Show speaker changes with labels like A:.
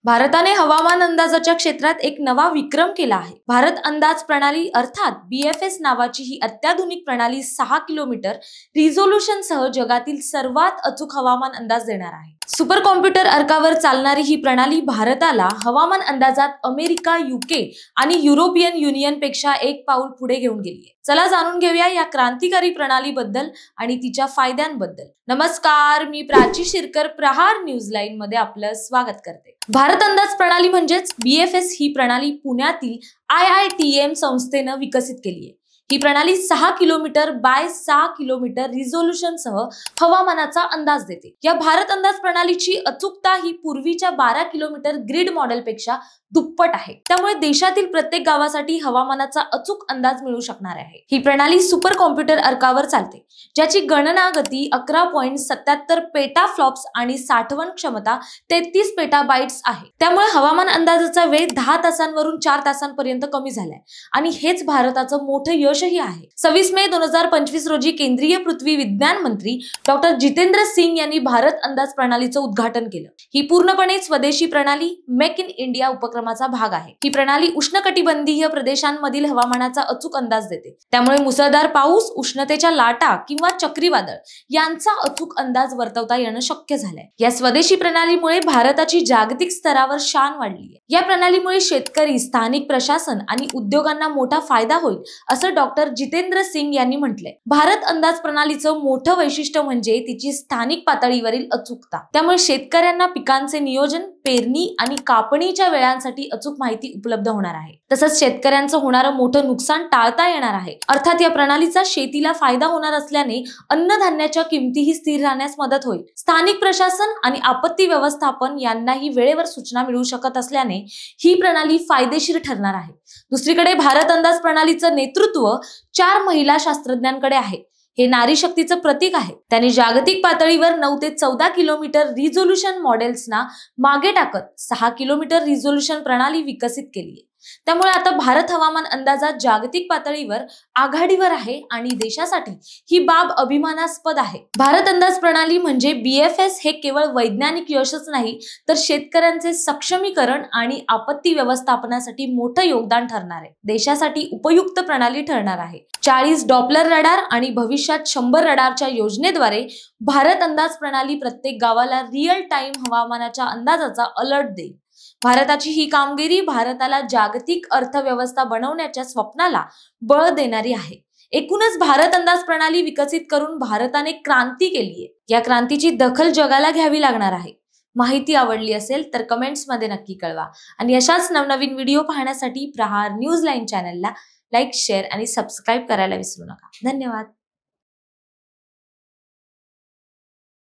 A: भारताने हवामान अंदाजाच्या क्षेत्रात एक नवा विक्रम केला आहे। भारत अंदाज प्रणाली अर्थात BFS नावाची ही अत्याधुनिक प्रणाली 6 किलोमीटर रिझोल्यूशन सह जगातील सर्वात अचूक हवामान अंदाज देणार आहे। सुपर कॉम्प्युटर अर्कावर चालणारी ही प्रणाली भारताला हवामान अंदाजात अमेरिका, UK आणि युरोपियन युनियन पेक्षा एक पाऊल पुढे घेऊन गेली आहे। चला जाणून घेऊया या क्रांतिकारी प्रणालीबद्दल आणि तिच्या फायद्यांबद्दल। नमस्कार, मी प्राची शिरकर, प्रहार न्यूज लाईन मध्ये आपलं स्वागत करते। भारत अंदाज प्रणाली म्हणजेच BFS ही प्रणाली पुण्यातील IITM संस्थेनं विकसित केली आहे। ही प्रणाली 6 किलोमीटर बाय 6 किलोमीटर रिझोल्यूशन सह हवामानाचा अंदाज देते। या भारत अंदाज प्रणालीची अचूकता ही पूर्वीच्या 12 किलोमीटर ग्रिड मॉडेलपेक्षा दुप्पट आहे। त्यामुळे देशातील प्रत्येक गावासाठी हवामानाचा अचूक अंदाज मिळू शकणार आहे। ही प्रणाली सुपर कॉम्प्युटर अर्कावर चालते, ज्याची गणना गती 11.77 पेटाफ्लॉप्स आणि साठवण क्षमता 33 पेटाबाइट्स आहे। त्यामुळे हवामान अंदाजाचा वेळ 10 तासांवरून 4 तासांपर्यंत कमी झालाय आणि हेच भारताचं मोठं यशही आहे। 26 मे 2025 रोजी केंद्रीय पृथ्वी विज्ञान मंत्री डॉक्टर जितेंद्र सिंग यांनी भारत अंदाज प्रणालीचं उद्घाटन केलं। ही पूर्णपणे स्वदेशी प्रणाली मेक इन इंडिया उपक्रमाचा भाग आहे। ही प्रणाली उष्णकटिबंधीय प्रदेशांमधील हवामानाचा अचूक अंदाज देते। त्यामुळे मुसळधार पाऊस, उष्णतेच्या लाटा किंवा चक्रीवादळ यांचा अचूक अंदाज वर्तवता येणं शक्य झालंय। या स्वदेशी प्रणालीमुळे भारताची जागतिक स्तरावर शान वाढली आहे। या प्रणालीमुळे शेतकरी, स्थानिक प्रशासन आणि उद्योगांना मोठा फायदा होईल, असं डॉक्टर जितेंद्र सिंग यांनी म्हटलंय। भारत अंदाज प्रणालीचं मोठं वैशिष्ट्य म्हणजे तिची स्थानिक पातळीवरील अचूकता। त्यामुळे शेतकऱ्यांना पिकांचे नियोजन, पेरणी आणि कापणीच्या वेळांसाठी अचूक माहिती उपलब्ध होणार आहे। तसंच शेतकऱ्यांचं होणारं मोठं नुकसान टाळता येणार आहे। अर्थात या प्रणालीचा शेतीला फायदा होणार असल्याने अन्नधान्याच्या किमतीही स्थिर राहण्यास मदत होईल। स्थानिक प्रशासन आणि आपत्ती व्यवस्थापन यांनाही वेळेवर सूचना मिळू शकत असल्याने ही प्रणाली फायदेशीर ठरणार आहे। दुसरीकडे भारत अंदाज प्रणालीचं नेतृत्व 4 महिला शास्त्रज्ञांकडे आहे। हे नारी शक्तीचं प्रतीक आहे। त्यांनी जागतिक पातळीवर 9 ते 14 किलोमीटर रिझोल्यूशन मॉडेल्सना मागे टाकत 6 किलोमीटर रिझोल्यूशन प्रणाली विकसित केली आहे। त्यामुळे आता भारत हवामान अंदाजात जागतिक पातळीवर आघाडीवर आहे आणि देशासाठी ही बाब अभिमानास्पद आहे। भारत अंदाज प्रणाली म्हणजे BFS हे केवळ वैज्ञानिक यशच नाही, तर शेतकऱ्यांचे सक्षमीकरण आणि आपत्ती व्यवस्थापनासाठी मोठं योगदान ठरणार आहे। देशासाठी उपयुक्त प्रणाली ठरणार आहे। 40 डॉपलर रडार आणि भविष्यात 100 रडारच्या योजनेद्वारे भारत अंदाज प्रणाली प्रत्येक गावाला रिअल टाइम हवामानाच्या अंदाजाचा अलर्ट देईल। भारताची ही कामगिरी भारताला जागतिक अर्थव्यवस्था बनवण्याच्या स्वप्नाला बळ देणारी आहे। एकूणच भारत अंदाज प्रणाली विकसित करून भारताने क्रांती केली आहे। या क्रांतीची दखल जगाला घ्यावी लागणार आहे। माहिती आवडली असेल तर कमेंट्स मध्ये नक्की कळवा आणि अशाच नवनवीन व्हिडिओ पाहण्यासाठी प्रहार न्यूज लाईन चॅनलला लाईक, शेअर आणि सबस्क्राईब करायला विसरू नका। धन्यवाद।